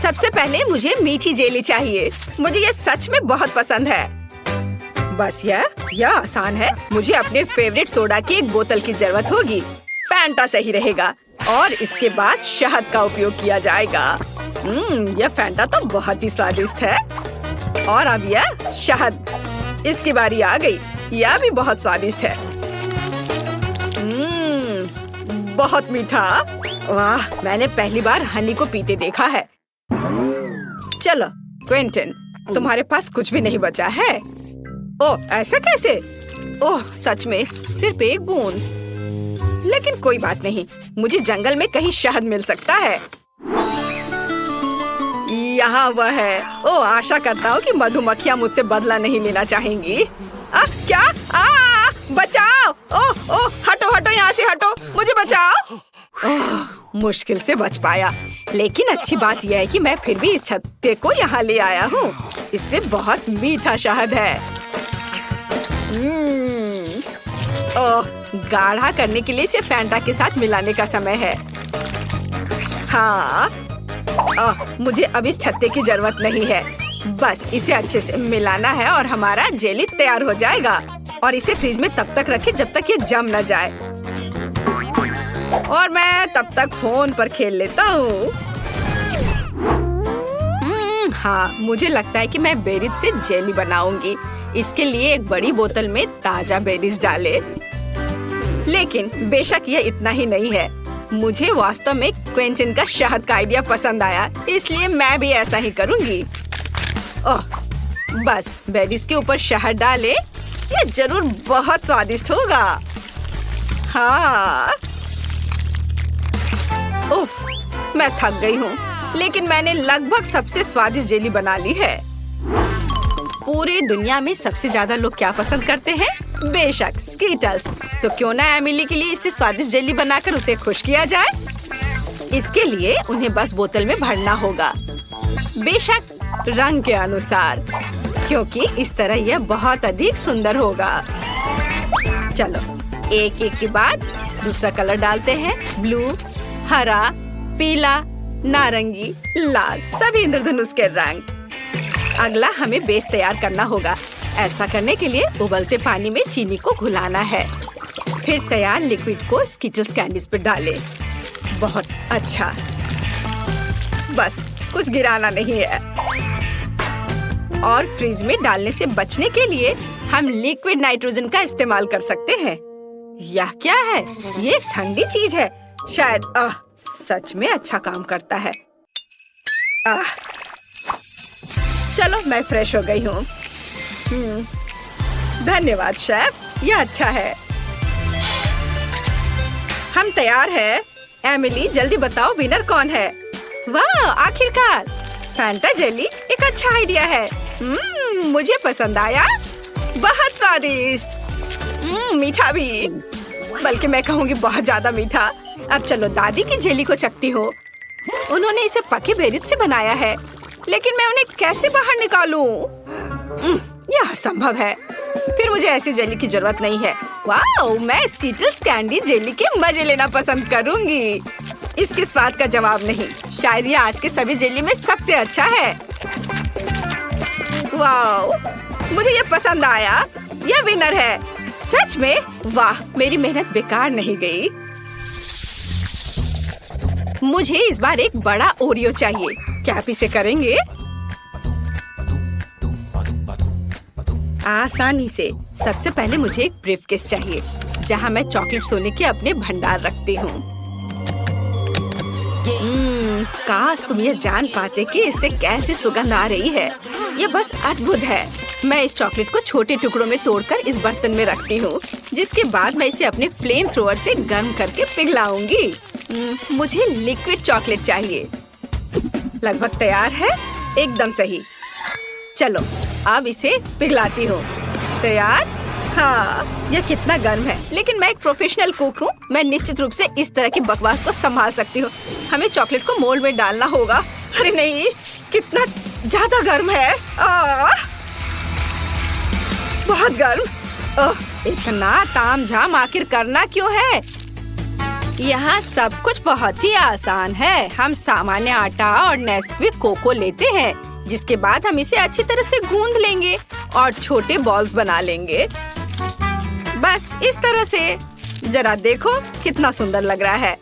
सबसे पहले मुझे मीठी जेली चाहिए। मुझे ये सच में बहुत पसंद है। बस यह आसान है। मुझे अपने फेवरेट सोडा की एक बोतल की जरूरत होगी। फैंटा सही रहेगा और इसके बाद शहद का उपयोग किया जाएगा। यह फैंटा तो बहुत ही स्वादिष्ट है। और अब यह शहद, इसकी बारी आ गई। यह भी बहुत स्वादिष्ट है। बहुत मीठा। वाह, मैंने पहली बार हनी को पीते देखा है। चलो क्विंटन, तुम्हारे पास कुछ भी नहीं बचा है। ओह, ऐसा कैसे? ओह, सच में सिर्फ एक बूंद। लेकिन कोई बात नहीं, मुझे जंगल में कहीं शहद मिल सकता है। यहाँ वह है। ओह, आशा करता हूँ कि मधुमक्खियाँ मुझसे बदला नहीं लेना चाहेंगी। क्या? बचाओ! ओह ओह, हटो हटो, यहाँ से हटो, मुझे बचाओ। ओह, मुश्किल से बच पाया। लेकिन अच्छी बात यह है कि मैं फिर भी इस छत्ते को यहाँ ले आया हूँ। इससे बहुत मीठा शहद है। ओह, गाढ़ा करने के लिए इसे फैंटा के साथ मिलाने का समय है। हाँ, मुझे अब इस छत्ते की जरूरत नहीं है। बस इसे अच्छे से मिलाना है और हमारा जेली तैयार हो जाएगा। और इसे फ्रिज में तब तक रखें जब तक ये जम न जाए। और मैं तब तक फोन पर खेल लेता हूँ। हाँ, मुझे लगता है कि मैं बेरीज से जेली बनाऊंगी। इसके लिए एक बड़ी बोतल में ताजा बेरीज डालें। लेकिन बेशक ये इतना ही नहीं है। मुझे वास्तव में क्विंटन का शहद का आइडिया पसंद आया, इसलिए मैं भी ऐसा ही करूंगी। ओह, बस बेरीज के ऊपर शहद डालें। ये जरूर बहुत स्वादिष्ट होगा। हाँ। उफ, मैं थक गई हूँ, लेकिन मैंने लगभग सबसे स्वादिष्ट जेली बना ली है। पूरी दुनिया में सबसे ज्यादा लोग क्या पसंद करते हैं? बेशक स्कीटल्स। तो क्यों ना एमिली के लिए इससे स्वादिष्ट जेली बनाकर उसे खुश किया जाए। इसके लिए उन्हें बस बोतल में भरना होगा, बेशक रंग के अनुसार, क्योंकि इस तरह यह बहुत अधिक सुंदर होगा। चलो एक एक के बाद दूसरा कलर डालते हैं। ब्लू, हरा, पीला, नारंगी, लाल, सभी इंद्रधनुष के रंग। अगला हमें बेस तैयार करना होगा। ऐसा करने के लिए उबलते पानी में चीनी को घुलाना है। फिर तैयार लिक्विड को स्किटल्स कैंडीज पर डालें। बहुत अच्छा। बस कुछ गिराना नहीं है। और फ्रिज में डालने से बचने के लिए हम लिक्विड नाइट्रोजन का इस्तेमाल कर सकते हैं। यह क्या है? ये ठंडी चीज है शायद। सच में अच्छा काम करता है। चलो मैं फ्रेश हो गई हूँ। धन्यवाद शेफ, यह अच्छा है। हम तैयार हैं। एमिली, जल्दी बताओ विनर कौन है? वाह, आखिरकार फैंटा जेली एक अच्छा आइडिया है। मुझे पसंद आया। बहुत स्वादिष्ट। मीठा भी, बल्कि मैं कहूँगी बहुत ज्यादा मीठा। अब चलो दादी की जेली को चखती हो। उन्होंने इसे पके बेरीज से बनाया है, लेकिन मैं उन्हें कैसे बाहर निकालूं? यह असंभव है। फिर मुझे ऐसी जेली की जरूरत नहीं है। वाह, मैं स्कीटल्स कैंडी जेली के मजे लेना पसंद करूंगी। इसके स्वाद का जवाब नहीं। शायद ये आज के सभी जेली में सबसे अच्छा है। वाह, मुझे ये पसंद आया। यह विनर है। सच में? वाह, मेरी मेहनत बेकार नहीं गई। मुझे इस बार एक बड़ा ओरियो चाहिए। क्या आप इसे करेंगे? आसानी से। सबसे पहले मुझे एक ब्रीफकेस चाहिए, जहाँ मैं चॉकलेट सोने के अपने भंडार रखती हूँ। काश तुम ये जान पाते कि इससे कैसी सुगंध आ रही है। ये बस अद्भुत है। मैं इस चॉकलेट को छोटे टुकड़ों में तोड़कर इस बर्तन में रखती हूँ, जिसके बाद मैं इसे अपने फ्लेम थ्रोअर से गर्म करके पिघलाऊंगी। मुझे लिक्विड चॉकलेट चाहिए। लगभग तैयार है। एकदम सही। चलो अब इसे पिघलाती हूँ। तैयार? हाँ, यह कितना गर्म है, लेकिन मैं एक प्रोफेशनल कुक हूँ। मैं निश्चित रूप से इस तरह की बकवास को संभाल सकती हूँ। हमें चॉकलेट को मोल्ड में डालना होगा। अरे नहीं, कितना ज्यादा गर्म है। बहुत गर्म। इतना तामझाम आखिर करना क्यों है? यहाँ सब कुछ बहुत ही आसान है। हम सामान्य आटा और नेस्क्विक कोको लेते हैं, जिसके बाद हम इसे अच्छी तरह से गूंद लेंगे और छोटे बॉल्स बना लेंगे। बस इस तरह से। जरा देखो कितना सुंदर लग रहा है।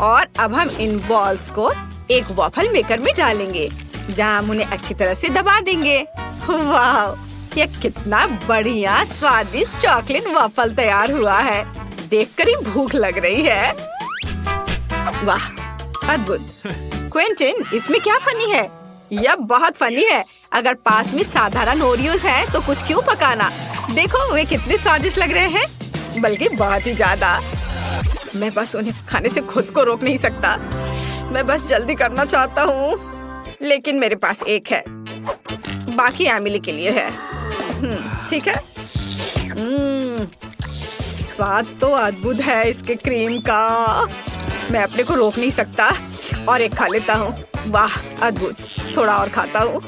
और अब हम इन बॉल्स को एक वॉफल मेकर में डालेंगे, जहाँ हम उन्हें अच्छी तरह से दबा देंगे। वाह, ये कितना बढ़िया स्वादिष्ट चॉकलेट वॉफल तैयार हुआ है। देखकर ही भूख लग रही है। वाह, अद्भुत। क्विंटन, इसमें क्या फनी है? यह बहुत फनी है। अगर पास में साधारण ओरियोज है तो कुछ क्यों पकाना। देखो वे कितने स्वादिष्ट लग रहे हैं, बल्कि बहुत ही ज्यादा। मैं बस उन्हें खाने से खुद को रोक नहीं सकता। मैं बस जल्दी करना चाहता हूँ, लेकिन मेरे पास एक है, बाकी एमिली के लिए है। ठीक है। स्वाद तो अद्भुत है इसके क्रीम का। मैं अपने को रोक नहीं सकता और एक खा लेता हूँ। वाह, अद्भुत। थोड़ा और खाता हूँ।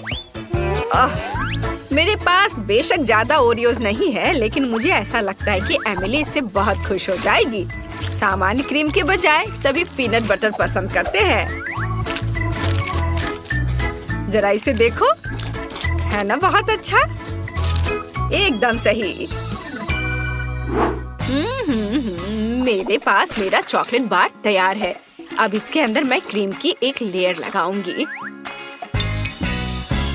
मेरे पास बेशक ज्यादा ओरियोज नहीं है, लेकिन मुझे ऐसा लगता है कि एमिली इससे बहुत खुश हो जाएगी। सामान्य क्रीम के बजाय सभी पीनट बटर पसंद करते हैं। जरा इसे देखो, है ना बहुत अच्छा? एकदम सही। मेरे पास मेरा चॉकलेट बार तैयार है। अब इसके अंदर मैं क्रीम की एक लेयर लगाऊंगी।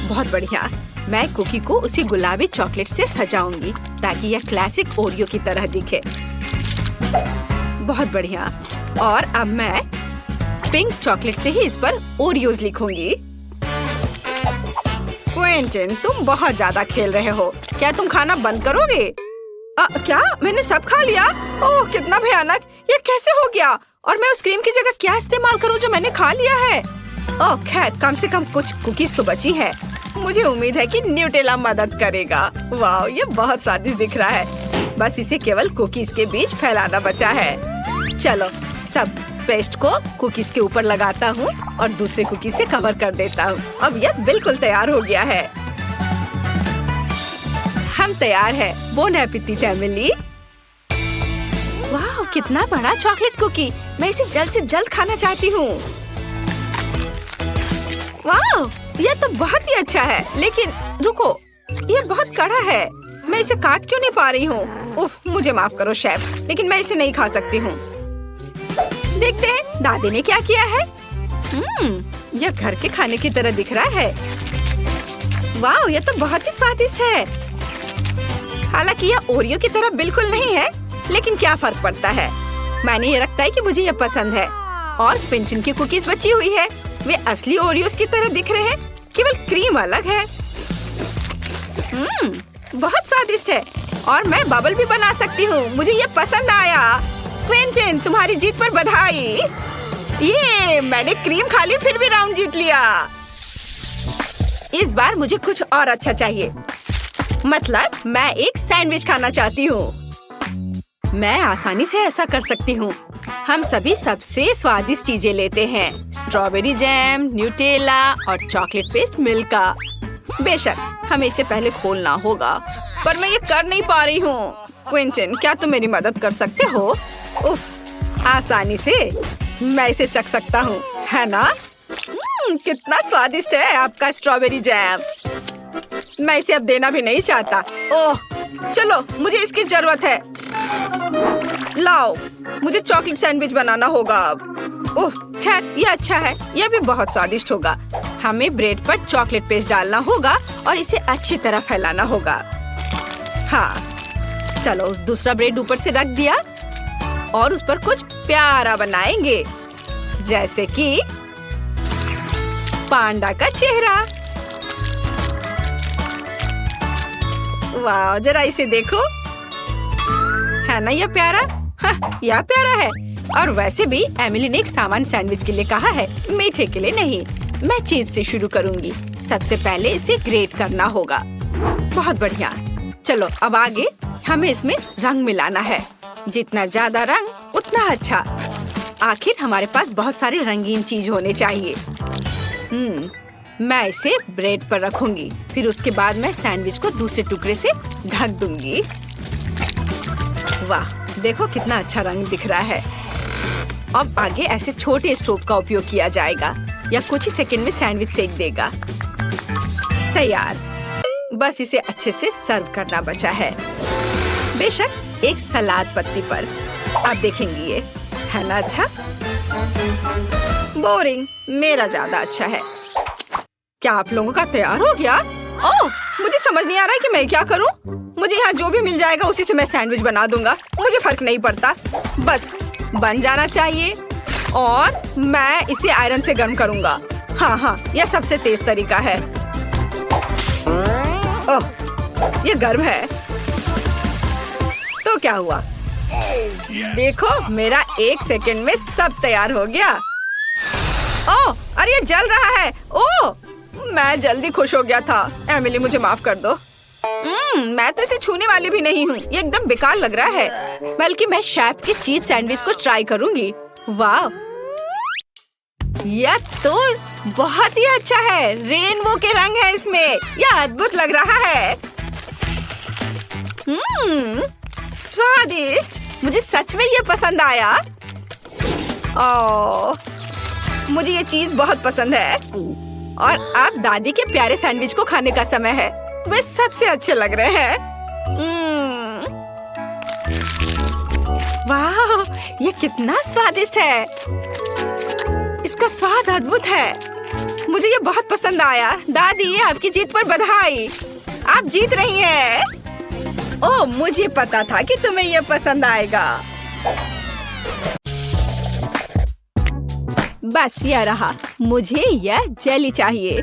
बहुत बढ़िया। मैं कुकी को उसी गुलाबी चॉकलेट से सजाऊंगी ताकि यह क्लासिक ओरियो की तरह दिखे। बहुत बढ़िया। और अब मैं पिंक चॉकलेट से ही इस पर ओरियोज लिखूंगी। क्विंटन, तुम बहुत ज्यादा खेल रहे हो। क्या तुम खाना बंद करोगे? क्या मैंने सब खा लिया? ओह, कितना भयानक। ये कैसे हो गया? और मैं उस क्रीम की जगह क्या इस्तेमाल करूं जो मैंने खा लिया है? ओह खैर, कम से कम कुछ कुकीज तो बची हैं। मुझे उम्मीद है कि न्यूटेला मदद करेगा। वाह, ये बहुत स्वादिष्ट दिख रहा है। बस इसे केवल कुकीज के बीच फैलाना बचा है। चलो, सब पेस्ट को कुकीज के ऊपर लगाता हूँ और दूसरे कुकीज से कवर कर देता हूँ। अब यह बिल्कुल तैयार हो गया है। हम तैयार है। Bone appétit Emily. वाह, कितना बड़ा चॉकलेट कुकी। मैं इसे जल्द से जल्द खाना चाहती हूँ। वाह, यह तो बहुत ही अच्छा है, लेकिन रुको, यह बहुत कड़ा है। मैं इसे काट क्यों नहीं पा रही हूँ? उफ, मुझे माफ करो शेफ, लेकिन मैं इसे नहीं खा सकती हूँ। देखते हैं दादी ने क्या किया है। यह घर के खाने की तरह दिख रहा है। वाह, यह तो बहुत ही स्वादिष्ट है। हालांकि यह ओरियो की तरह बिल्कुल नहीं है, लेकिन क्या फर्क पड़ता है। मैंने ये रखता है कि मुझे यह पसंद है। और पिंचन की कुकीज बची हुई है। वे असली ओरियोस की तरह दिख रहे हैं, केवल क्रीम अलग है। बहुत स्वादिष्ट है। और मैं बबल भी बना सकती हूँ। मुझे ये पसंद आया। क्विंटन, तुम्हारी जीत पर बधाई। ये मैंने क्रीम खा ली, फिर भी राउंड जीत लिया। इस बार मुझे कुछ और अच्छा चाहिए। मतलब मैं एक सैंडविच खाना चाहती हूँ। मैं आसानी से ऐसा कर सकती हूँ। हम सभी सबसे स्वादिष्ट चीजें लेते हैं। स्ट्रॉबेरी जैम, न्यूटेला और चॉकलेट पेस्ट मिल्का। बेशक हमें इसे पहले खोलना होगा, पर मैं ये कर नहीं पा रही हूँ। क्विंटन, क्या तुम मेरी मदद कर सकते हो? उफ, आसानी से मैं इसे चख सकता हूँ, है ना? कितना स्वादिष्ट है आपका स्ट्रॉबेरी जैम। मैं इसे अब देना भी नहीं चाहता। ओह, चलो, मुझे इसकी जरूरत है। लाओ, मुझे चॉकलेट सैंडविच बनाना होगा अब। ओह, खैर ये अच्छा है। यह भी बहुत स्वादिष्ट होगा। हमें ब्रेड पर चॉकलेट पेस्ट डालना होगा और इसे अच्छी तरह फैलाना होगा। हाँ, चलो, उस दूसरा ब्रेड ऊपर से रख दिया और उस पर कुछ प्यारा बनाएंगे, जैसे कि पांडा का चेहरा। वाह, जरा इसे देखो, है ना यह प्यारा? हाँ, यह प्यारा है। और वैसे भी एमिली ने एक सामान्य सैंडविच के लिए कहा है, मीठे के लिए नहीं। मैं चीज से शुरू करूंगी। सबसे पहले इसे ग्रेट करना होगा। बहुत बढ़िया। चलो, अब आगे हमें इसमें रंग मिलाना है। जितना ज्यादा रंग उतना अच्छा। आखिर हमारे पास बहुत सारे रंगीन चीज होने चाहिए। मैं इसे ब्रेड पर रखूंगी। फिर उसके बाद मैं सैंडविच को दूसरे टुकड़े से ढक दूंगी। वाह, देखो कितना अच्छा रंग दिख रहा है। अब आगे ऐसे छोटे स्टोव का उपयोग किया जाएगा या कुछ ही सेकंड में सैंडविच सेक देगा। तैयार। बस इसे अच्छे से सर्व करना बचा है, बेशक एक सलाद पत्ती पर। आप देखेंगी ये है ना अच्छा? बोरिंग, मेरा ज्यादा अच्छा है। क्या आप लोगों का तैयार हो गया? ओह, मुझे समझ नहीं आ रहा है कि मैं क्या करूं। मुझे यहाँ जो भी मिल जाएगा उसी से मैं सैंडविच बना दूंगा, मुझे फर्क नहीं पड़ता। बस बन जाना चाहिए और मैं इसे आयरन से गर्म करूंगा। हाँ, यह सबसे तेज तरीका है। ओह, ये गर्म है। तो क्या हुआ? देखो, मेरा 1 सेकंड में सब तैयार हो गया। ओह, अरे ये जल रहा है। ओह, मैं जल्दी खुश हो गया था। एमिली, मुझे माफ कर दो। मैं तो इसे छूने वाली भी नहीं हूँ। ये एकदम बेकार लग रहा है। बल्कि मैं शेफ के चीज सैंडविच को ट्राई करूंगी। वाह, यह तो बहुत ही अच्छा है। रेनबो के रंग है इसमें। यह अद्भुत लग रहा है। स्वादिष्ट। मुझे सच में ये पसंद आया। ओह, मुझे ये चीज बहुत पसंद है। और अब दादी के प्यारे सैंडविच को खाने का समय है। वे सबसे अच्छे लग रहे हैं। वाह, ये कितना स्वादिष्ट है। इसका स्वाद अद्भुत है। मुझे ये बहुत पसंद आया। दादी, आपकी जीत पर बधाई। आप जीत रही हैं। ओह, मुझे पता था कि तुम्हें ये पसंद आएगा। बस यह रहा। मुझे यह जेली चाहिए।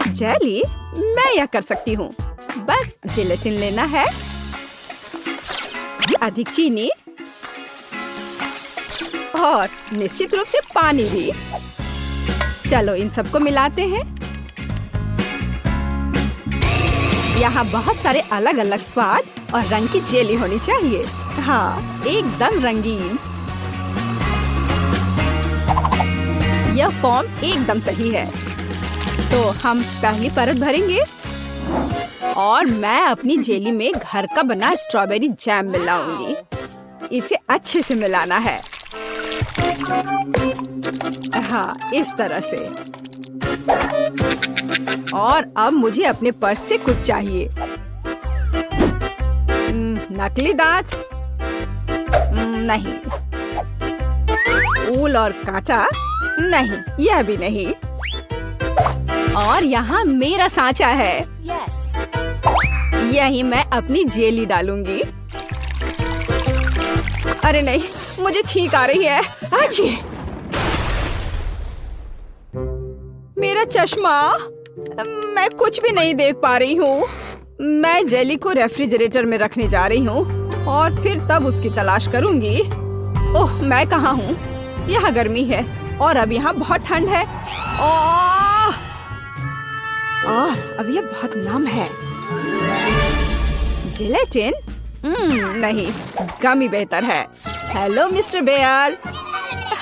जेली? मैं यह कर सकती हूँ। बस जेलेटिन लेना है, अधिक चीनी और निश्चित रूप से पानी भी। चलो इन सबको मिलाते हैं। यहाँ बहुत सारे अलग अलग स्वाद और रंग की जेली होनी चाहिए। हाँ, एकदम रंगीन। यह फॉर्म एकदम सही है। तो हम पहली परत भरेंगे और मैं अपनी जेली में घर का बना स्ट्रॉबेरी जैम मिलाऊंगी। इसे अच्छे से मिलाना है। हाँ, इस तरह से। और अब मुझे अपने पर्स से कुछ चाहिए। नकली दांत? नहीं। ऊल और कांटा? नहीं, यह भी नहीं। और यहाँ मेरा सांचा है। यही मैं अपनी जेली डालूंगी। अरे नहीं, मुझे छींक आ रही है। आजी! मेरा चश्मा। मैं कुछ भी नहीं देख पा रही हूँ। मैं जेली को रेफ्रिजरेटर में रखने जा रही हूँ और फिर तब उसकी तलाश करूंगी। ओह, मैं कहाँ हूँ? यहाँ गर्मी है और अब यहाँ बहुत ठंड है। और अब यह बहुत नम है। जेलेटिन? नहीं, गमी बेहतर है। Hello mister Bear.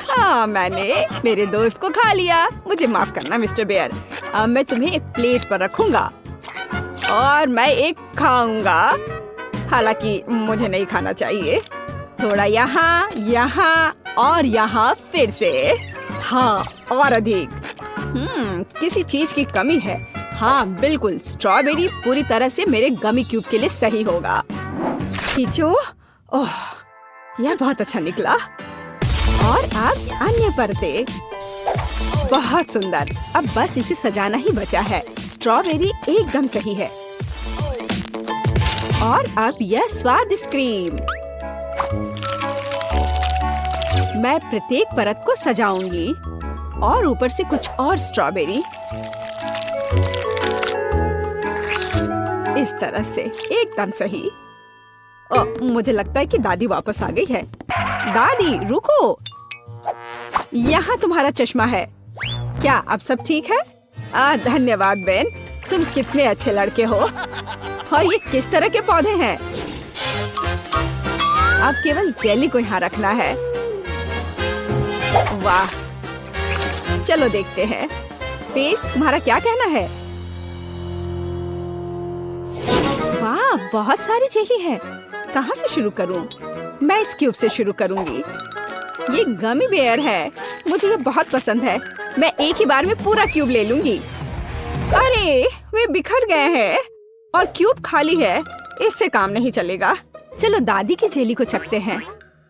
हाँ, मैंने मेरे दोस्त को खा लिया। मुझे माफ करना मिस्टर बेयर। अब मैं तुम्हें एक प्लेट पर रखूंगा और मैं एक खाऊंगा। हालांकि मुझे नहीं खाना चाहिए। थोड़ा यहाँ, यहाँ और यहाँ फिर से। हाँ, और अधिक। किसी चीज की कमी है। हाँ, बिल्कुल। स्ट्रॉबेरी पूरी तरह से मेरे गमी क्यूब के लिए सही होगा। खींचो। ओह, यह बहुत अच्छा निकला। और अब अन्य परतें। बहुत सुंदर। अब बस इसे सजाना ही बचा है। स्ट्रॉबेरी एकदम सही है। और अब यह स्वादिष्ट क्रीम। मैं प्रत्येक परत को सजाऊंगी और ऊपर से कुछ और स्ट्रॉबेरी। इस तरह से एकदम सही। मुझे लगता है कि दादी वापस आ गई है। दादी, रुको। यहाँ तुम्हारा चश्मा है। क्या अब सब ठीक है? धन्यवाद बेन। तुम कितने अच्छे लड़के हो। और ये किस तरह के पौधे हैं? अब केवल जेली को यहाँ रखना है। वाह, चलो देखते हैं। फेस, तुम्हारा क्या कहना है? वाह, बहुत सारी जेली है। कहाँ से शुरू करूं? मैं इस क्यूब से शुरू करूंगी। ये गमी बेयर है, मुझे ये बहुत पसंद है। मैं एक ही बार में पूरा क्यूब ले लूंगी। अरे वे बिखर गए हैं और क्यूब खाली है, इससे काम नहीं चलेगा। चलो दादी की जेली को चखते हैं।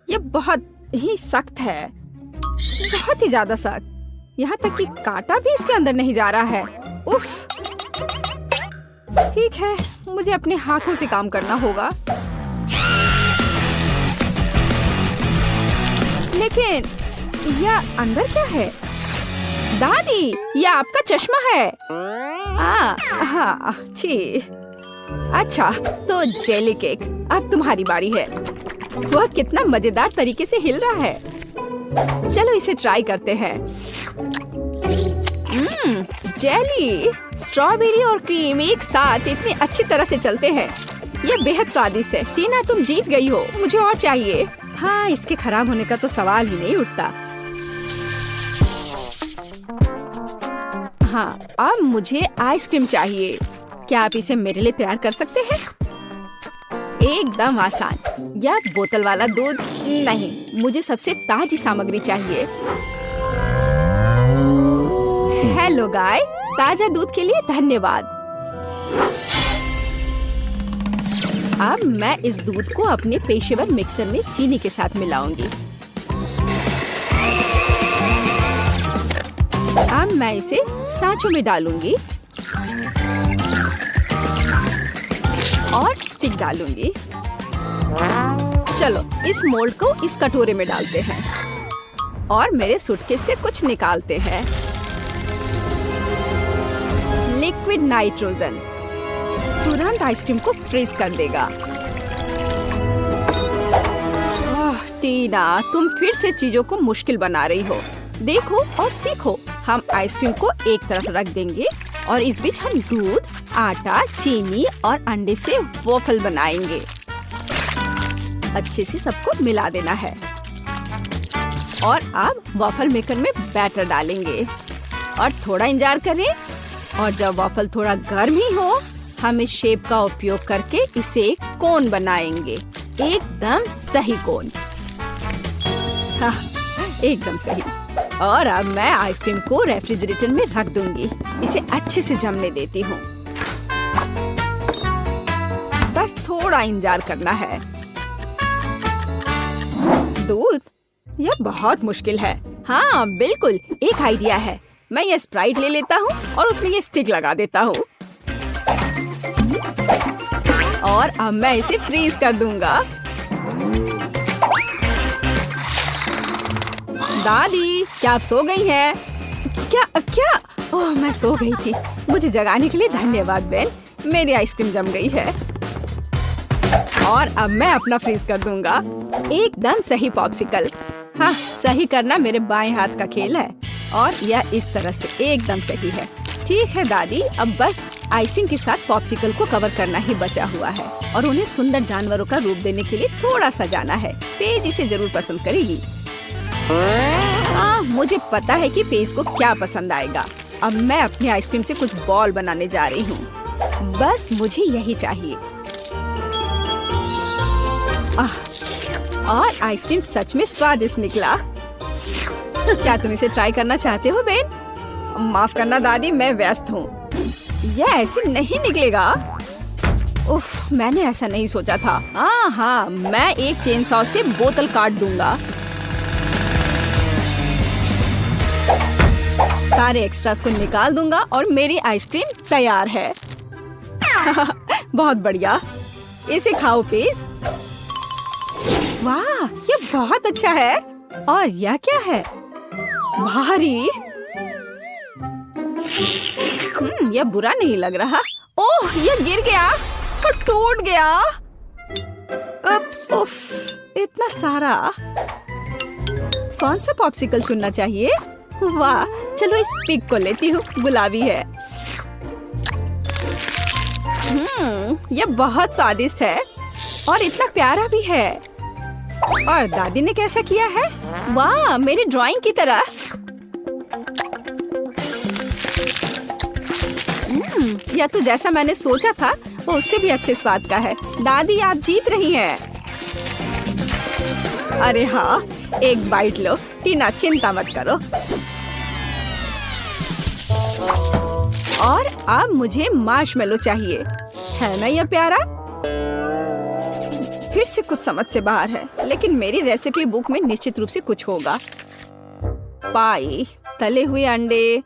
ये बहुत ही सख्त है, बहुत ही ज्यादा सख्त। यहाँ तक कि कांटा भी इसके अंदर नहीं जा रहा है। उफ। ठीक है, मुझे अपने हाथों से काम करना होगा। लेकिन यह अंदर क्या है? दादी, यह आपका चश्मा है। हाँ, छी। अच्छा, तो जेली केक, अब तुम्हारी बारी है। वह कितना मजेदार तरीके से हिल रहा है। चलो इसे ट्राई करते हैं। जेली, स्ट्रॉबेरी और क्रीम एक साथ इतनी अच्छी तरह से चलते हैं। ये बेहद स्वादिष्ट है। टीना, तुम जीत गई हो, मुझे और चाहिए। हाँ, इसके खराब होने का तो सवाल ही नहीं उठता। हाँ, अब मुझे आइसक्रीम चाहिए। क्या आप इसे मेरे लिए तैयार कर सकते हैं? एकदम आसान। या बोतल वाला दूध नहीं, मुझे सबसे ताजी सामग्री चाहिए। हेलो गाय, ताजा दूध के लिए धन्यवाद। अब मैं इस दूध को अपने पेशेवर मिक्सर में चीनी के साथ मिलाऊंगी। अब मैं इसे सांचों में डालूंगी और स्टिक डालूंगी। चलो इस मोल्ड को इस कटोरे में डालते हैं और मेरे सूटकेस से कुछ निकालते हैं। लिक्विड नाइट्रोजन तुरंत आइसक्रीम को फ्रीज कर देगा। टीना, तुम फिर से चीजों को मुश्किल बना रही हो। देखो और सीखो। हम आइसक्रीम को एक तरफ रख देंगे और इस बीच हम दूध, आटा, चीनी और अंडे से वॉफल बनाएंगे। अच्छे से सबको मिला देना है और अब वॉफल मेकर में बैटर डालेंगे और थोड़ा इंतजार करें। और जब वॉफल थोड़ा गर्म ही हो, हम इस शेप का उपयोग करके इसे एक कोन बनाएंगे। एकदम सही कोन। हाँ, एकदम सही। और अब मैं आइसक्रीम को रेफ्रिजरेटर में रख दूंगी। इसे अच्छे से जमने देती हूँ। बस थोड़ा इंतजार करना है। दूध, यह बहुत मुश्किल है। हाँ बिल्कुल, एक आइडिया है। मैं ये स्प्राइट ले लेता हूँ और उसमें ये स्टिक लगा देता हूँ और अब मैं इसे फ्रीज कर दूंगा। दादी, क्या आप सो गई हैं? क्या? ओह, मैं सो गई थी। मुझे जगाने के लिए धन्यवाद बेन। मेरी आइसक्रीम जम गई है और अब मैं अपना फ्रीज कर दूंगा। एकदम सही पॉप्सिकल। हाँ, सही करना मेरे बाएं हाथ का खेल है और यह इस तरह से एकदम सही है। ठीक है दादी, अब बस आइसिंग के साथ पॉप्सिकल को कवर करना ही बचा हुआ है और उन्हें सुंदर जानवरों का रूप देने के लिए थोड़ा सजाना है। पेज इसे जरूर पसंद करेगी। हाँ, मुझे पता है कि पेज को क्या पसंद आएगा। अब मैं अपनी आइसक्रीम से कुछ बॉल बनाने जा रही हूँ। बस मुझे यही चाहिए। और आइसक्रीम सच में स्वादिष्ट निकला। क्या तुम इसे ट्राई करना चाहते हो बेन? माफ करना दादी, मैं व्यस्त हूँ। यह ऐसे नहीं निकलेगा। उफ, मैंने ऐसा नहीं सोचा था। हाँ, मैं एक चेन सॉ से बोतल काट दूंगा। सारे एक्स्ट्रास को निकाल दूंगा और मेरी आइसक्रीम तैयार है। बहुत बढ़िया। इसे खाओ प्लीज। वाह, ये बहुत अच्छा है। और यह क्या है? भारी। यह बुरा नहीं लग रहा। ओह, यह गिर गया और टूट गया। उफ, इतना सारा। कौन सा पॉप्सिकल चुनना चाहिए? वाह, चलो इस पिग को लेती हूँ। गुलाबी है। यह बहुत स्वादिष्ट है और इतना प्यारा भी है। और दादी ने कैसा किया है? वाह, मेरी ड्राइंग की तरह। यह तो जैसा मैंने सोचा था वो उससे भी अच्छे स्वाद का है। दादी, आप जीत रही हैं। अरे हाँ, एक बाइट लो। टीना चिंता मत करो। और अब मुझे मार्शमेलो चाहिए, है ना यह प्यारा? फिर से कुछ समझ से बाहर है, लेकिन मेरी रेसिपी बुक में निश्चित रूप से कुछ होगा। पाई, तले हुए अंडे।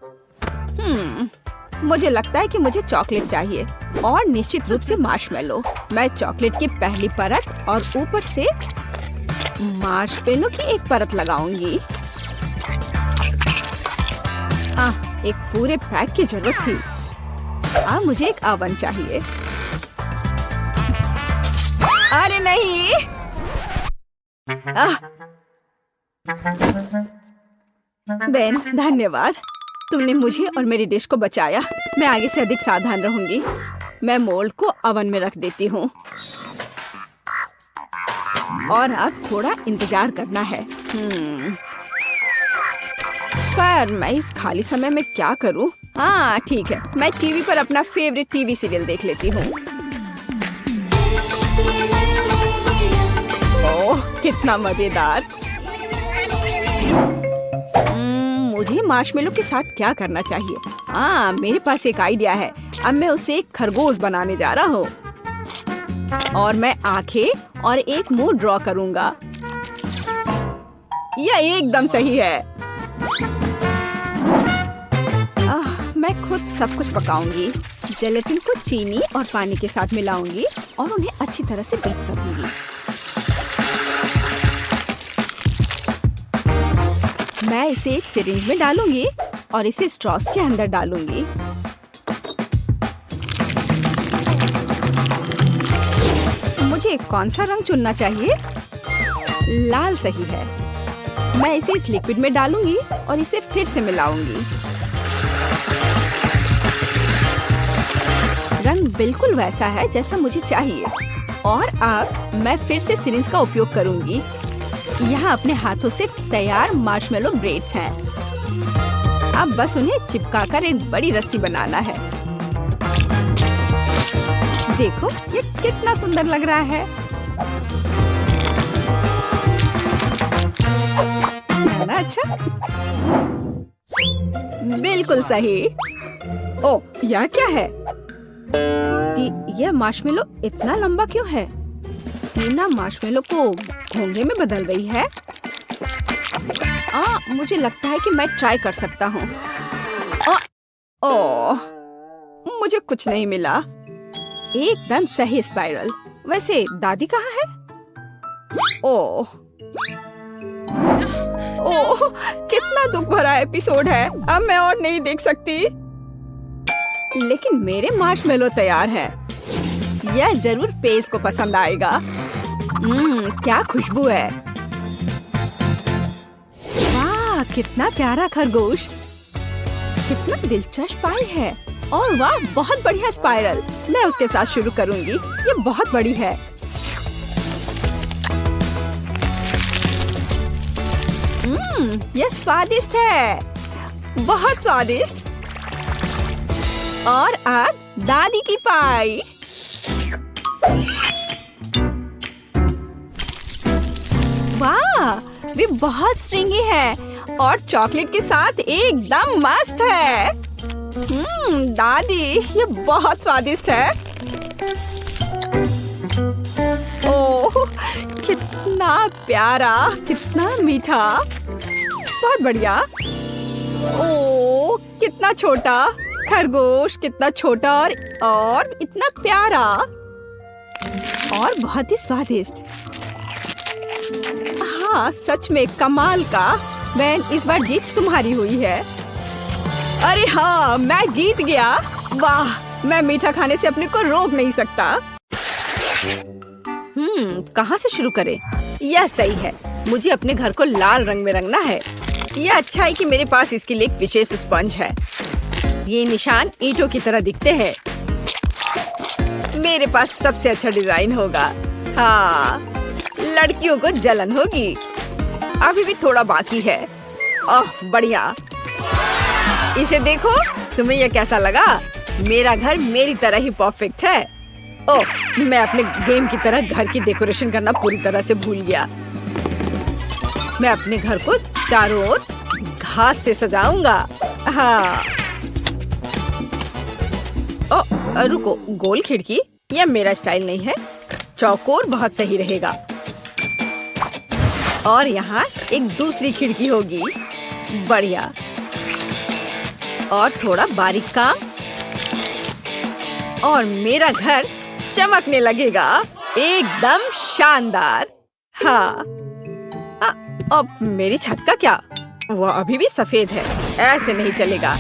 मुझे लगता है कि मुझे चॉकलेट चाहिए और निश्चित रूप से मार्शमेलो। मैं चॉकलेट की पहली परत और ऊपर से मार्शमेलो की एक परत लगाऊंगी। एक पूरे पैक की जरूरत थी। अब मुझे एक ओवन चाहिए। अरे नहीं! बेन, धन्यवाद। तुमने मुझे और मेरी डिश को बचाया। मैं आगे से अधिक सावधान रहूंगी। मैं मोल्ड को ओवन में रख देती हूँ और अब थोड़ा इंतजार करना है। पर मैं इस खाली समय में क्या करूँ? हाँ ठीक है, मैं टीवी पर अपना फेवरेट टीवी सीरियल देख लेती हूँ। ओह, कितना मजेदार! मुझे मार्शमेलो के साथ क्या करना चाहिए? हाँ, मेरे पास एक आइडिया है। अब मैं उसे एक खरगोश बनाने जा रहा हूँ और मैं आंखें और एक मुंह ड्रॉ करूँगा। यह एकदम सही है। मैं खुद सब कुछ पकाऊंगी। जेलेटिन को चीनी और पानी के साथ मिलाऊंगी और उन्हें अच्छी तरह से बीट कर दूंगी। मैं इसे एक सिरिंज में डालूंगी और इसे स्ट्रॉस के अंदर डालूंगी। मुझे कौन सा रंग चुनना चाहिए? लाल सही है। मैं इसे इस लिक्विड में डालूंगी और इसे फिर से मिलाऊंगी। रंग बिल्कुल वैसा है जैसा मुझे चाहिए। और अब मैं फिर से सिरिंज का उपयोग करूंगी। यहाँ अपने हाथों से तैयार मार्शमेलो ब्रेड्स हैं। अब बस उन्हें चिपकाकर एक बड़ी रस्सी बनाना है। देखो, ये कितना सुंदर लग रहा है। है ना अच्छा? बिल्कुल सही। ओह, यह क्या है? यह मार्शमेलो इतना लंबा क्यों है? टीना मार्शमेलो को घोंघे में बदल रही है। मुझे लगता है कि मैं ट्राई कर सकता हूँ। ओह, मुझे कुछ नहीं मिला। एकदम सही स्पाइरल। वैसे दादी कहाँ है? ओह, कितना दुख भरा एपिसोड है। अब मैं और नहीं देख सकती। लेकिन मेरे मार्शमेलो तैयार है। यह जरूर पेज को पसंद आएगा। क्या खुशबू है। वाह, कितना प्यारा खरगोश। कितना दिलचस्प पाई है। और वाह, बहुत बढ़िया स्पाइरल। मैं उसके साथ शुरू करूंगी। ये बहुत बड़ी है। यह स्वादिष्ट है, बहुत स्वादिष्ट। और अब दादी की पाई। वाह, वे बहुत स्ट्रिंगी है और चॉकलेट के साथ एकदम मस्त है। दादी, ये बहुत स्वादिष्ट है। ओह, कितना प्यारा, कितना मीठा, बहुत बढ़िया। ओह, कितना छोटा खरगोश, कितना छोटा और इतना प्यारा और बहुत ही स्वादिष्ट। हाँ, सच में कमाल का। बेन, इस बार जीत तुम्हारी हुई है। अरे हाँ, मैं जीत गया। वाह, मैं मीठा खाने से अपने को रोक नहीं सकता। कहाँ से शुरू करें? यह सही है। मुझे अपने घर को लाल रंग में रंगना है। यह अच्छा है कि मेरे पास इसके लिए एक विशेष स्पंज है। ये निशान ईंटों की तरह दिखते हैं। मेरे पास सबसे अच्छा डिजाइन होगा। हाँ, लड़कियों को जलन होगी। अभी भी थोड़ा बाकी है। ओह, बढ़िया। इसे देखो, तुम्हें यह कैसा लगा? मेरा घर मेरी तरह ही परफेक्ट है। ओह, मैं अपने गेम की तरह घर की डेकोरेशन करना पूरी तरह से भूल गया। मैं अपने घर को चारों ओर घास से सजाऊंगा। हाँ। रुको, गोल खिड़की? यह मेरा स्टाइल नहीं है। चौकोर बहुत सही रहेगा। और यहाँ एक दूसरी खिड़की होगी। बढ़िया। और थोड़ा बारीक काम और मेरा घर चमकने लगेगा। एकदम शानदार। हाँ। अब मेरी छत का क्या? वो अभी भी सफेद है। ऐसे नहीं चलेगा।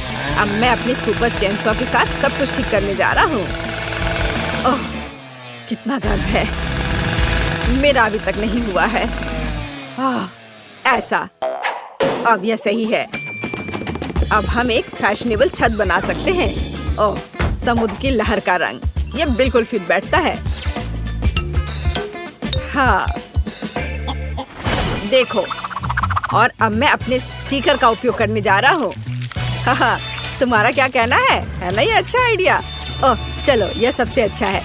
अब मैं अपनी सुपर चेनसॉ के साथ सब कुछ ठीक करने जा रहा हूँ। ओह, कितना दर्द है। मेरा अभी तक नहीं हुआ है। ऐसा। अब यह सही है। अब हम एक फैशनेबल छत बना सकते हैं। ओह, समुद्र की लहर का रंग। यह बिल्कुल फिट बैठता है। हाँ, देखो। और अब मैं अपने स्टिकर का उपयोग करने जा रहा हूँ। हाँ, तुम्हारा क्या कहना है ना ये अच्छा आइडिया? ओह, चलो, यह सबसे अच्छा है।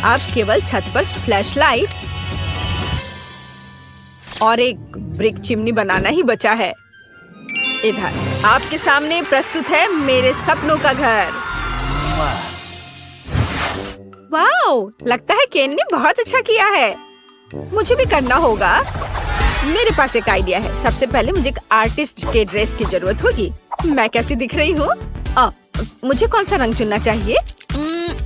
अब केवल छत पर फ्लैशलाइट और एक ब्रिक चिमनी बनाना ही बचा है। इधर आपके सामने प्रस्तुत है मेरे सपनों का घर। वाओ, लगता है केन ने बहुत अच्छा किया है। मुझे भी करना होगा। मेरे पास एक आइडिया है। सबसे पहले मुझे एक आर्टिस्ट के ड्रेस की जरूरत होगी। मैं कैसी दिख रही हूँ? मुझे कौन सा रंग चुनना चाहिए?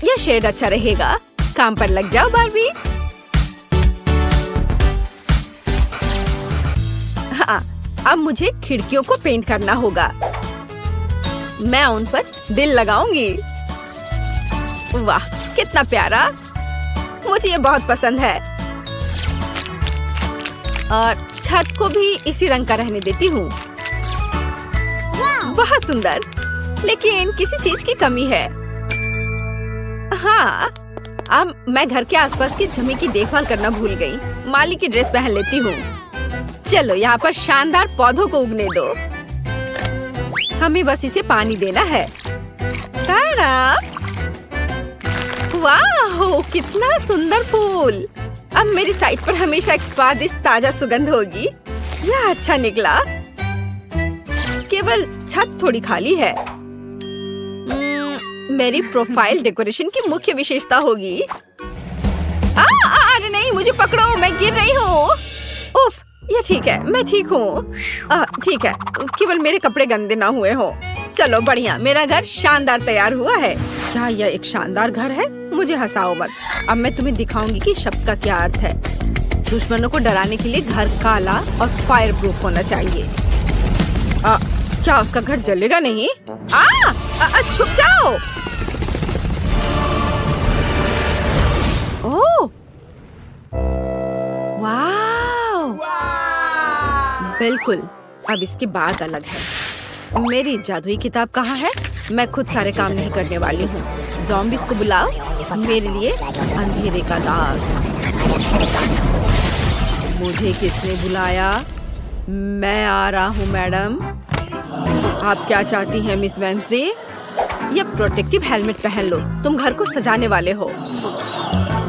यह शेड अच्छा रहेगा। काम पर लग जाओ बारबी। हाँ, अब मुझे खिड़कियों को पेंट करना होगा। मैं उन पर दिल लगाऊंगी। वाह, कितना प्यारा। मुझे ये बहुत पसंद है। और छत को भी इसी रंग का रहने देती हूँ। बहुत सुंदर, लेकिन किसी चीज की कमी है। हाँ, अब मैं घर के आसपास की जमीन की देखभाल करना भूल गई। माली की ड्रेस पहन लेती हूँ। चलो, यहाँ पर शानदार पौधों को उगने दो। हमें बस इसे पानी देना है। तारा! वाह, कितना सुंदर फूल। अब मेरी साइड पर हमेशा एक स्वादिष्ट ताजा सुगंध होगी। यह अच्छा निकला। केवल छत थोड़ी खाली है। मेरी प्रोफाइल डेकोरेशन की मुख्य विशेषता होगी। अरे नहीं, मुझे पकड़ो, मैं गिर रही हूँ। उफ, ये ठीक है, मैं ठीक हूँ। ठीक है, केवल मेरे कपड़े गंदे ना हुए हो। चलो, बढ़िया, मेरा घर शानदार तैयार हुआ है। क्या यह एक शानदार घर है? मुझे हंसाओ मत। अब मैं तुम्हें दिखाऊंगी कि शब्द का क्या अर्थ है। दुश्मनों को डराने के लिए घर काला और फायर प्रूफ होना चाहिए। क्या उसका घर जलेगा नहीं? छुप जाओ। ओह, वाह, बिल्कुल। अब इसकी बात अलग है। मेरी जादुई किताब कहाँ है? मैं खुद सारे काम नहीं करने वाली हूँ। ज़ॉम्बीज़ को बुलाओ, मेरे लिए अंधेरे का दास। मुझे किसने बुलाया? मैं आ रहा हूँ मैडम। आप क्या चाहती हैं मिस वेंसडे? ये प्रोटेक्टिव हेलमेट पहन लो। तुम घर को सजाने वाले हो।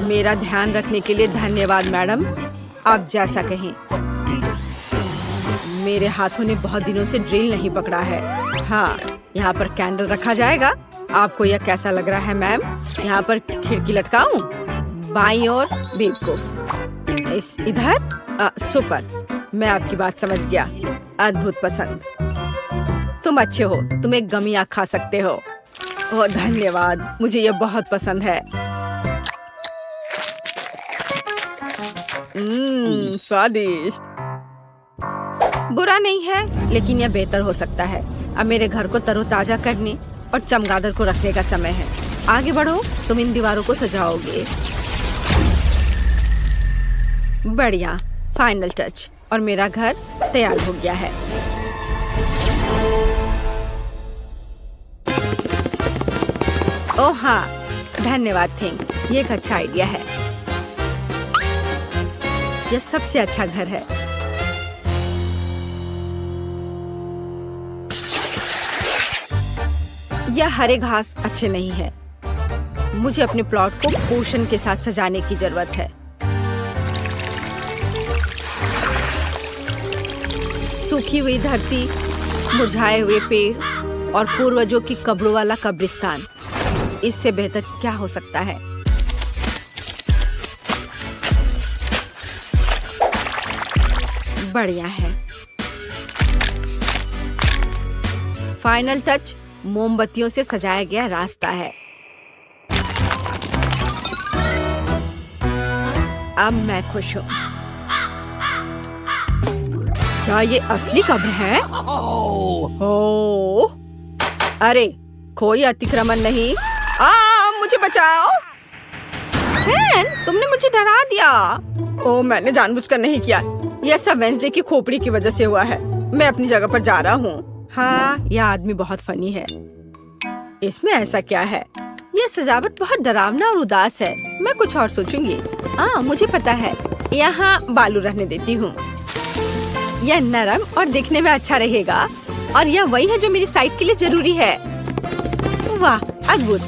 मेरा ध्यान रखने के लिए धन्यवाद मैडम। आप जैसा कहें। मेरे हाथों ने बहुत दिनों से ड्रिल नहीं पकड़ा है। हाँ, यहाँ पर कैंडल रखा जाएगा। आपको यह कैसा लग रहा है मैम? यहाँ पर खिड़की लटकाऊं? बाईं ओर बेवकूफ। इस इधर सुपर। मैं आपकी बात समझ गया। अद्भुत पसंद। तुम अच्छे हो। तुम एक गमिया खा सकते हो। ओह, धन्यवाद। मुझे यह बहुत पसंद है। स्वादिष्ट। बुरा नहीं है, लेकिन यह बेहतर हो सकता है। अब मेरे घर को तरोताजा करने और चमगादड़ को रखने का समय है। आगे बढ़ो, तुम इन दीवारों को सजाओगे। बढ़िया, फाइनल टच। और मेरा घर तैयार हो गया है। ओह हाँ, धन्यवाद थिंग। ये एक अच्छा आइडिया है। यह सबसे अच्छा घर है। यह हरे घास अच्छे नहीं है। मुझे अपने प्लॉट को पोषण के साथ सजाने की जरूरत है। सूखी हुई धरती, मुरझाए हुए पेड़ और पूर्वजों की कब्रों वाला कब्रिस्तान। इससे बेहतर क्या हो सकता है? बढ़िया है। फाइनल टच मोमबत्तियों से सजाया गया रास्ता है। अब मैं खुश हूँ। क्या ये असली कब्र है? ओह! अरे, कोई अतिक्रमण नहीं। मुझे बचाओ। कैन, तुमने मुझे डरा दिया। ओह, मैंने जानबूझकर नहीं किया। यह सब वेंसडे की खोपड़ी की वजह से हुआ है। मैं अपनी जगह पर जा रहा हूँ। हाँ, यह आदमी बहुत फनी है। इसमें ऐसा क्या है? यह सजावट बहुत डरावना और उदास है। मैं कुछ और सोचूंगी। मुझे पता है। यहाँ बालू रहने देती हूँ। यह नरम और दिखने में अच्छा रहेगा और यह वही है जो मेरी साइट के लिए जरूरी है। वाह, अद्भुत।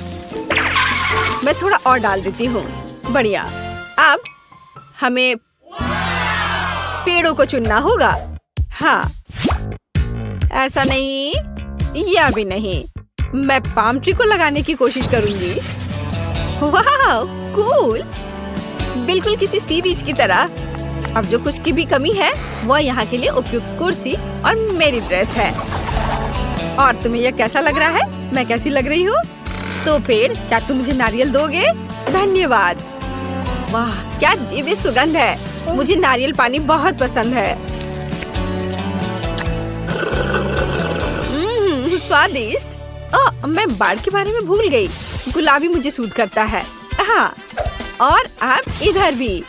मैं थोड़ा और डाल देती हूँ। बढ़िया। अब हमें पेड़ों को चुनना होगा। हाँ, ऐसा नहीं, यह भी नहीं। मैं पाम ट्री को लगाने की कोशिश करूंगी। वाह, कूल। बिल्कुल किसी सी बीच की तरह। अब जो कुछ की भी कमी है वह यहाँ के लिए उपयुक्त कुर्सी और मेरी ड्रेस है। और तुम्हें यह कैसा लग रहा है? मैं कैसी लग रही हूँ? तो पेड़, क्या तुम मुझे नारियल दोगे? धन्यवाद। वाह, क्या दिव्य सुगंध है। मुझे नारियल पानी बहुत पसंद है। स्वादिष्ट। मैं बाढ़ के बारे में भूल गई। गुलाबी मुझे सूट करता है। हाँ, और अब इधर भी।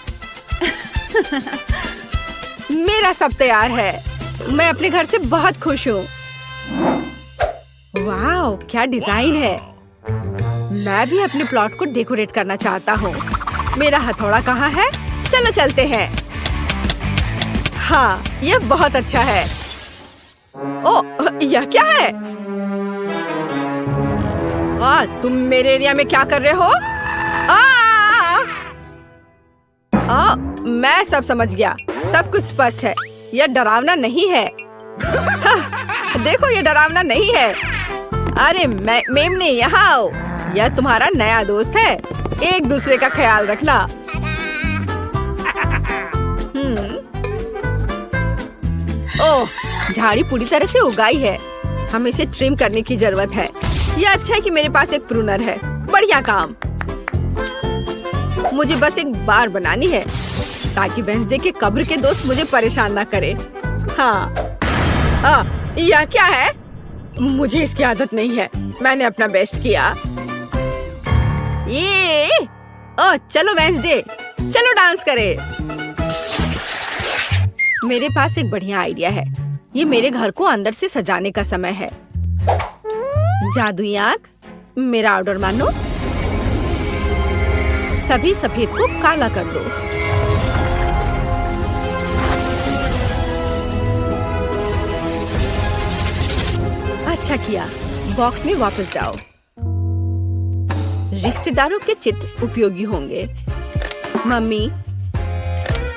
मेरा सब तैयार है। मैं अपने घर से बहुत खुश हूँ। वाह, क्या डिजाइन है। मैं भी अपने प्लॉट को डेकोरेट करना चाहता हूँ। मेरा हथौड़ा कहाँ है? चलो चलते हैं। हाँ, यह बहुत अच्छा है। ओह, यह क्या है? तुम मेरे एरिया में क्या कर रहे हो? मैं सब समझ गया। सब कुछ स्पष्ट है। यह डरावना नहीं है। देखो, यह डरावना नहीं है। अरे मेमने, यहाँ आओ। यह तुम्हारा नया दोस्त है। एक दूसरे का ख्याल रखना। ओह, झाड़ी पूरी तरह से उगाई है। हमें इसे ट्रिम करने की जरूरत है। यह अच्छा है कि मेरे पास एक प्रूनर है। बढ़िया काम। मुझे बस एक बार बनानी है ताकि वेंसडे के कब्र के दोस्त मुझे परेशान ना करे। हाँ, यह क्या है? मुझे इसकी आदत नहीं है। मैंने अपना बेस्ट किया। चलो वेंसडे, चलो डांस करें। मेरे पास एक बढ़िया आइडिया है। ये मेरे घर को अंदर से सजाने का समय है। जादुई आग, मेरा ऑर्डर मानो। सभी सफेद को काला कर दो। अच्छा किया। बॉक्स में वापस जाओ। रिश्तेदारों के चित्र उपयोगी होंगे। मम्मी,